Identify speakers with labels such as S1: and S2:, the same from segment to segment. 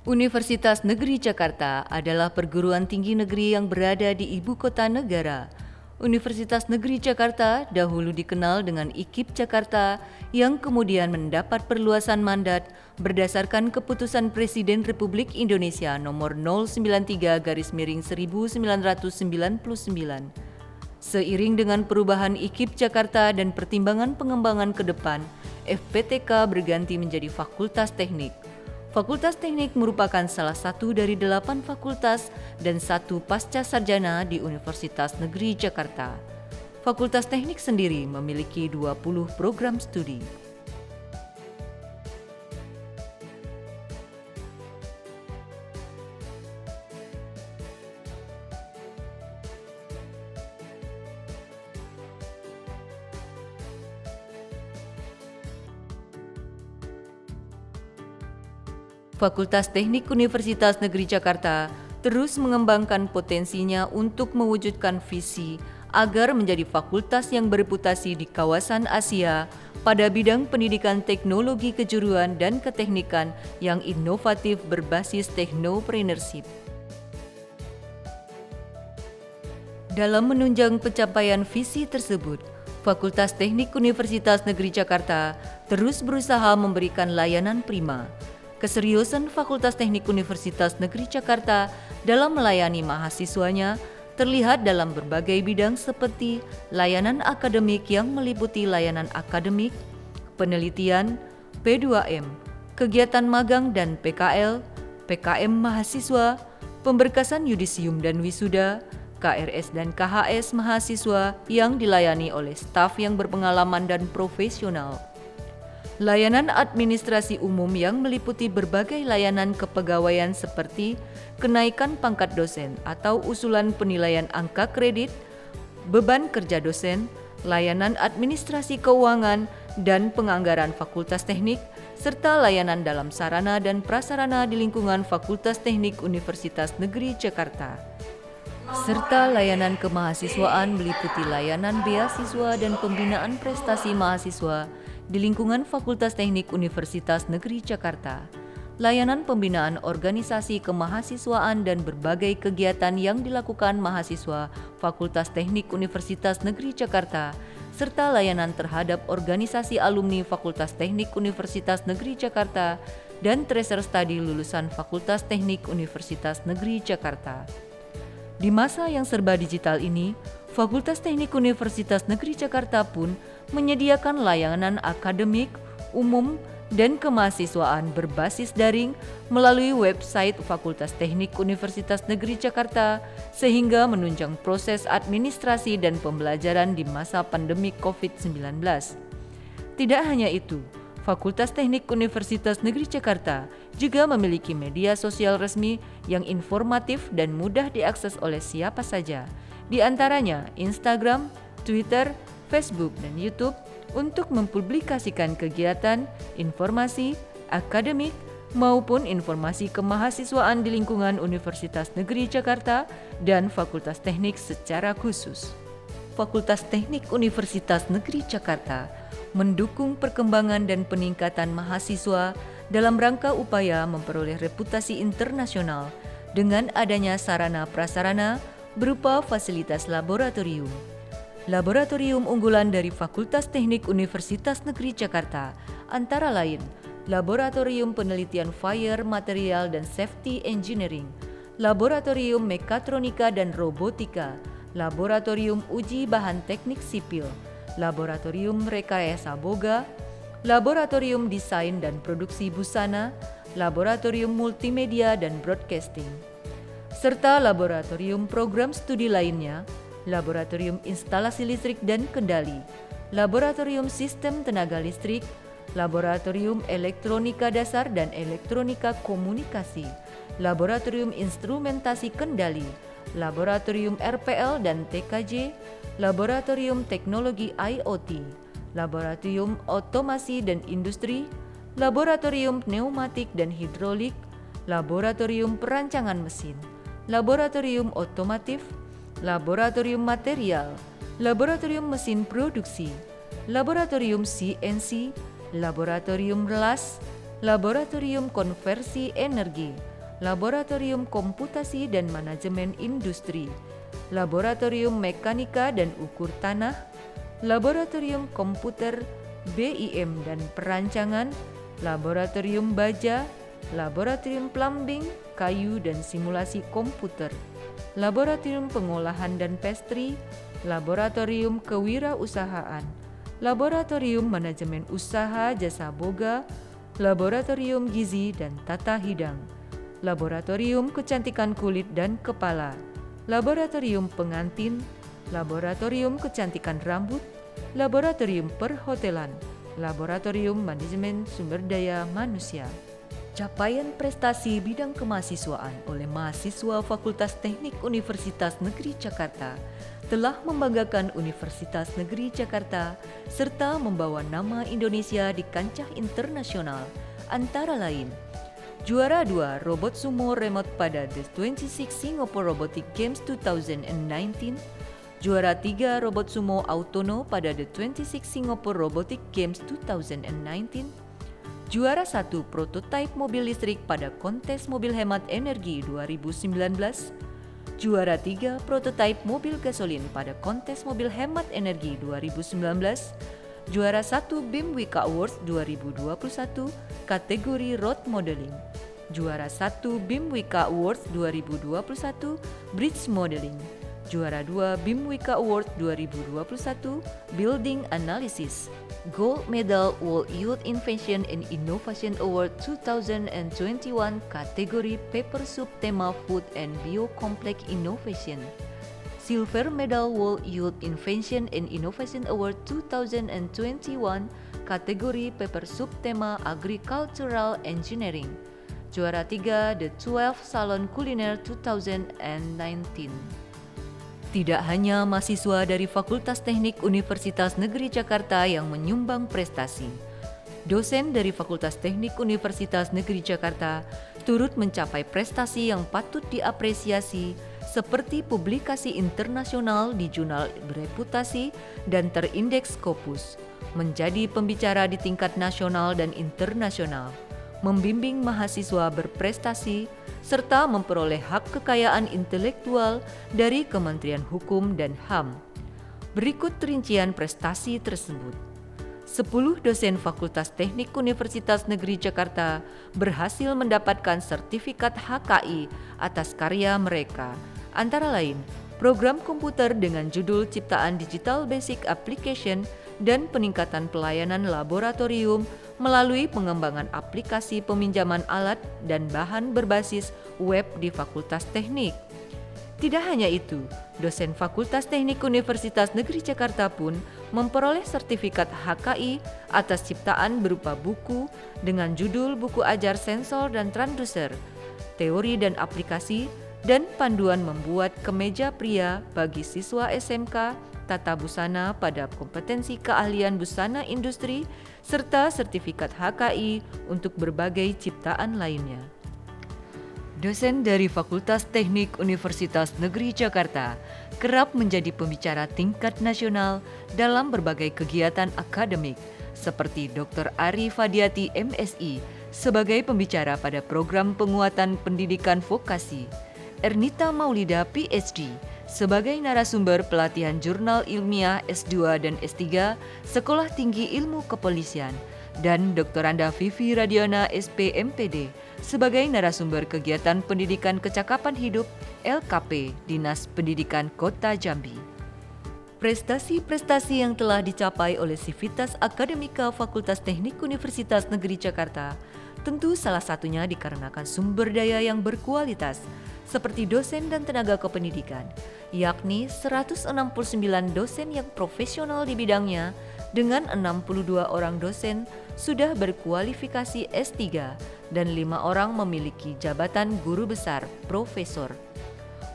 S1: Universitas Negeri Jakarta adalah perguruan tinggi negeri yang berada di ibu kota negara. Universitas Negeri Jakarta dahulu dikenal dengan IKIP Jakarta yang kemudian mendapat perluasan mandat berdasarkan keputusan Presiden Republik Indonesia nomor 093/1999. Seiring dengan perubahan IKIP Jakarta dan pertimbangan pengembangan ke depan, FPTK berganti menjadi Fakultas Teknik. Fakultas Teknik merupakan salah satu dari 8 fakultas dan 1 pasca sarjana di Universitas Negeri Jakarta. Fakultas Teknik sendiri memiliki 20 program studi. Fakultas Teknik Universitas Negeri Jakarta terus mengembangkan potensinya untuk mewujudkan visi agar menjadi fakultas yang bereputasi di kawasan Asia pada bidang pendidikan teknologi kejuruan dan keteknikan yang inovatif berbasis technopreneurship. Dalam menunjang pencapaian visi tersebut, Fakultas Teknik Universitas Negeri Jakarta terus berusaha memberikan layanan prima. Keseriusan Fakultas Teknik Universitas Negeri Jakarta dalam melayani mahasiswanya terlihat dalam berbagai bidang seperti layanan akademik yang meliputi layanan akademik, penelitian, P2M, kegiatan magang dan PKL, PKM mahasiswa, pemberkasan yudisium dan wisuda, KRS dan KHS mahasiswa yang dilayani oleh staf yang berpengalaman dan profesional. Layanan administrasi umum yang meliputi berbagai layanan kepegawaian seperti kenaikan pangkat dosen atau usulan penilaian angka kredit, beban kerja dosen, layanan administrasi keuangan dan penganggaran Fakultas Teknik, serta layanan dalam sarana dan prasarana di lingkungan Fakultas Teknik Universitas Negeri Jakarta. Serta layanan kemahasiswaan meliputi layanan beasiswa dan pembinaan prestasi mahasiswa di lingkungan Fakultas Teknik Universitas Negeri Jakarta, layanan pembinaan organisasi kemahasiswaan dan berbagai kegiatan yang dilakukan mahasiswa Fakultas Teknik Universitas Negeri Jakarta, serta layanan terhadap organisasi alumni Fakultas Teknik Universitas Negeri Jakarta dan tracer studi lulusan Fakultas Teknik Universitas Negeri Jakarta. Di masa yang serba digital ini, Fakultas Teknik Universitas Negeri Jakarta pun menyediakan layanan akademik, umum, dan kemahasiswaan berbasis daring melalui website Fakultas Teknik Universitas Negeri Jakarta sehingga menunjang proses administrasi dan pembelajaran di masa pandemi COVID-19. Tidak hanya itu, Fakultas Teknik Universitas Negeri Jakarta juga memiliki media sosial resmi yang informatif dan mudah diakses oleh siapa saja, di antaranya Instagram, Twitter, Facebook, dan YouTube untuk mempublikasikan kegiatan, informasi, akademik, maupun informasi kemahasiswaan di lingkungan Universitas Negeri Jakarta dan Fakultas Teknik secara khusus. Fakultas Teknik Universitas Negeri Jakarta mendukung perkembangan dan peningkatan mahasiswa dalam rangka upaya memperoleh reputasi internasional dengan adanya sarana prasarana berupa fasilitas laboratorium. Laboratorium unggulan dari Fakultas Teknik Universitas Negeri Jakarta antara lain Laboratorium Penelitian Fire, Material dan Safety Engineering, Laboratorium Mekatronika dan Robotika, Laboratorium Uji Bahan Teknik Sipil, Laboratorium Rekayasa Boga, Laboratorium Desain dan Produksi Busana, Laboratorium Multimedia dan Broadcasting, serta laboratorium program studi lainnya, Laboratorium Instalasi Listrik dan Kendali, Laboratorium Sistem Tenaga Listrik, Laboratorium Elektronika Dasar dan Elektronika Komunikasi, Laboratorium Instrumentasi Kendali, Laboratorium RPL dan TKJ, Laboratorium Teknologi IoT, Laboratorium Otomasi dan Industri, Laboratorium Pneumatik dan Hidrolik, Laboratorium Perancangan Mesin, Laboratorium Otomotif, Laboratorium Material, Laboratorium Mesin Produksi, Laboratorium CNC, Laboratorium Las, Laboratorium Konversi Energi, Laboratorium Komputasi dan Manajemen Industri, Laboratorium Mekanika dan Ukur Tanah, Laboratorium Komputer, BIM dan Perancangan, Laboratorium Baja, Laboratorium Plumbing, Kayu dan Simulasi Komputer, Laboratorium Pengolahan dan Pastry, Laboratorium Kewirausahaan, Laboratorium Manajemen Usaha Jasa Boga, Laboratorium Gizi dan Tata Hidang, Laboratorium Kecantikan Kulit dan Kepala, Laboratorium Pengantin, Laboratorium Kecantikan Rambut, Laboratorium Perhotelan, Laboratorium Manajemen Sumber Daya Manusia. Capaian prestasi bidang kemahasiswaan oleh mahasiswa Fakultas Teknik Universitas Negeri Jakarta telah membanggakan Universitas Negeri Jakarta serta membawa nama Indonesia di kancah internasional, antara lain juara 2 robot sumo remote pada The 26 Singapore Robotic Games 2019, juara 3 robot sumo autono pada The 26 Singapore Robotic Games 2019, juara 1 prototipe mobil listrik pada kontes mobil hemat energi 2019, juara 3 prototipe mobil gasolin pada kontes mobil hemat energi 2019, juara 1 BIM Wika Awards 2021 kategori road modeling, juara 1 BIM Wika Awards 2021 bridge modeling, juara 2 BIM Wika Awards 2021 building analysis, gold medal World Youth Invention and Innovation Award 2021 kategori paper subtema food and biocomplex innovation, silver medal World Youth Invention and Innovation Award 2021 kategori paper subtema agricultural engineering, juara 3 The 12 Salon Kuliner 2019. Tidak hanya mahasiswa dari Fakultas Teknik Universitas Negeri Jakarta yang menyumbang prestasi, dosen dari Fakultas Teknik Universitas Negeri Jakarta turut mencapai prestasi yang patut diapresiasi seperti publikasi internasional di jurnal bereputasi dan terindeks Scopus, menjadi pembicara di tingkat nasional dan internasional, membimbing mahasiswa berprestasi, serta memperoleh hak kekayaan intelektual dari Kementerian Hukum dan HAM. Berikut rincian prestasi tersebut. 10 dosen Fakultas Teknik Universitas Negeri Jakarta berhasil mendapatkan sertifikat HKI atas karya mereka, antara lain program komputer dengan judul Ciptaan Digital Basic Application dan peningkatan pelayanan laboratorium melalui pengembangan aplikasi peminjaman alat dan bahan berbasis web di Fakultas Teknik. Tidak hanya itu, dosen Fakultas Teknik Universitas Negeri Jakarta pun memperoleh sertifikat HKI atas ciptaan berupa buku dengan judul Buku Ajar Sensor dan Transducer, Teori dan Aplikasi, dan panduan membuat kemeja pria bagi siswa SMK Tata Busana pada kompetensi keahlian busana industri, serta sertifikat HKI untuk berbagai ciptaan lainnya. Dosen dari Fakultas Teknik Universitas Negeri Jakarta kerap menjadi pembicara tingkat nasional dalam berbagai kegiatan akademik, seperti Dr. Ari Fadiati MSI sebagai pembicara pada program penguatan pendidikan vokasi, Ernita Maulida PhD sebagai narasumber pelatihan jurnal ilmiah S2 dan S3 Sekolah Tinggi Ilmu Kepolisian, dan Dr. Anda Vivi Radiona SPMPD sebagai narasumber kegiatan pendidikan kecakapan hidup LKP Dinas Pendidikan Kota Jambi. Prestasi-prestasi yang telah dicapai oleh Sivitas Akademika Fakultas Teknik Universitas Negeri Jakarta tentu salah satunya dikarenakan sumber daya yang berkualitas seperti dosen dan tenaga kependidikan, yakni 169 dosen yang profesional di bidangnya dengan 62 orang dosen sudah berkualifikasi S3 dan 5 orang memiliki jabatan guru besar, profesor.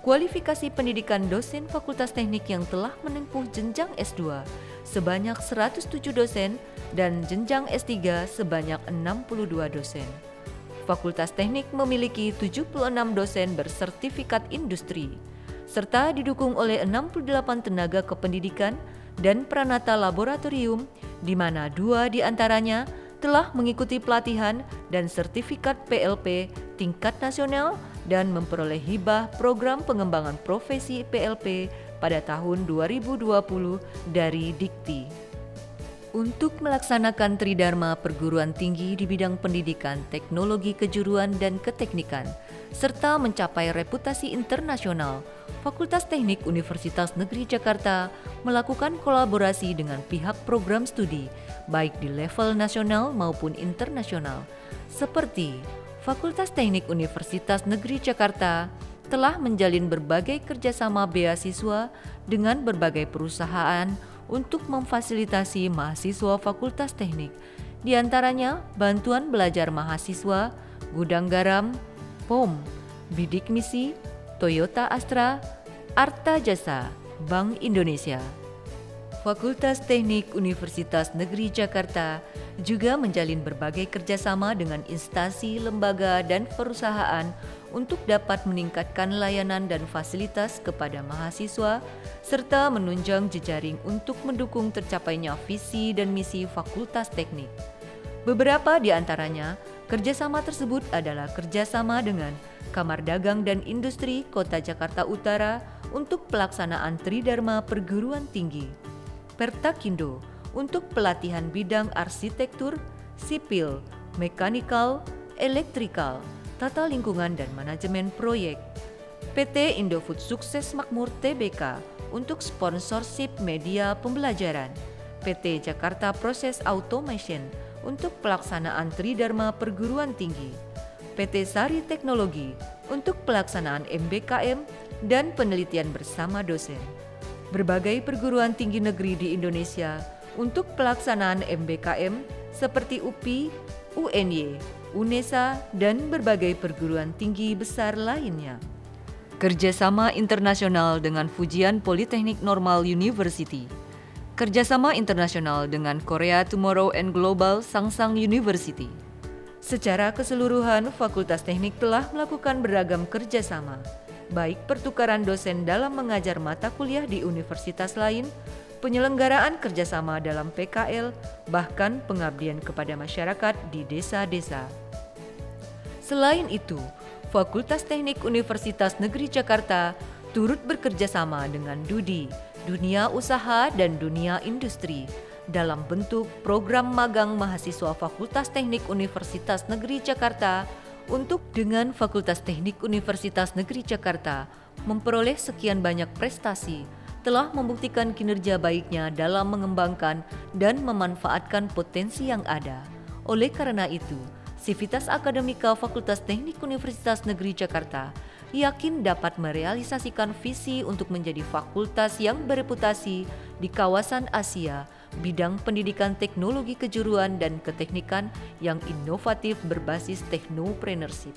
S1: Kualifikasi pendidikan dosen Fakultas Teknik yang telah menempuh jenjang S2 sebanyak 107 dosen dan jenjang S3 sebanyak 62 dosen. Fakultas Teknik memiliki 76 dosen bersertifikat industri, serta didukung oleh 68 tenaga kependidikan dan peranata laboratorium, di mana 2 diantaranya telah mengikuti pelatihan dan sertifikat PLP tingkat nasional dan memperoleh hibah program pengembangan profesi PLP pada tahun 2020 dari Dikti. Untuk melaksanakan Tridharma perguruan tinggi di bidang pendidikan, teknologi kejuruan dan keteknikan, serta mencapai reputasi internasional, Fakultas Teknik Universitas Negeri Jakarta melakukan kolaborasi dengan pihak program studi, baik di level nasional maupun internasional, seperti Fakultas Teknik Universitas Negeri Jakarta telah menjalin berbagai kerjasama beasiswa dengan berbagai perusahaan untuk memfasilitasi mahasiswa Fakultas Teknik, di antaranya bantuan belajar mahasiswa, gudang garam, POM, Bidik Misi, Toyota Astra, Arta Jasa, Bank Indonesia. Fakultas Teknik Universitas Negeri Jakarta juga menjalin berbagai kerjasama dengan instansi, lembaga, dan perusahaan untuk dapat meningkatkan layanan dan fasilitas kepada mahasiswa, serta menunjang jejaring untuk mendukung tercapainya visi dan misi Fakultas Teknik. Beberapa di antaranya, kerjasama tersebut adalah kerjasama dengan Kamar Dagang dan Industri Kota Jakarta Utara untuk pelaksanaan Tridharma Perguruan Tinggi, Pertakindo untuk pelatihan bidang arsitektur, sipil, mekanikal, elektrikal, tata lingkungan dan manajemen proyek, PT Indofood Sukses Makmur Tbk untuk sponsorship media pembelajaran, PT Jakarta Proses Automation untuk pelaksanaan Tridharma Perguruan Tinggi, PT Sari Teknologi untuk pelaksanaan MBKM dan penelitian bersama dosen. Berbagai perguruan tinggi negeri di Indonesia untuk pelaksanaan MBKM seperti UPI, UNY, UNESA, dan berbagai perguruan tinggi besar lainnya. Kerjasama internasional dengan Fujian Polytechnic Normal University. Kerjasama internasional dengan Korea Tomorrow and Global Sangsang University. Secara keseluruhan, Fakultas Teknik telah melakukan beragam kerjasama, baik pertukaran dosen dalam mengajar mata kuliah di universitas lain, penyelenggaraan kerjasama dalam PKL, bahkan pengabdian kepada masyarakat di desa-desa. Selain itu, Fakultas Teknik Universitas Negeri Jakarta turut bekerjasama dengan DUDI, Dunia Usaha dan Dunia Industri, dalam bentuk program magang mahasiswa Fakultas Teknik Universitas Negeri Jakarta untuk dengan Fakultas Teknik Universitas Negeri Jakarta memperoleh sekian banyak prestasi, telah membuktikan kinerja baiknya dalam mengembangkan dan memanfaatkan potensi yang ada. Oleh karena itu, Sivitas Akademika Fakultas Teknik Universitas Negeri Jakarta yakin dapat merealisasikan visi untuk menjadi fakultas yang bereputasi di kawasan Asia, bidang pendidikan teknologi kejuruan dan keteknikan yang inovatif berbasis teknopreneurship.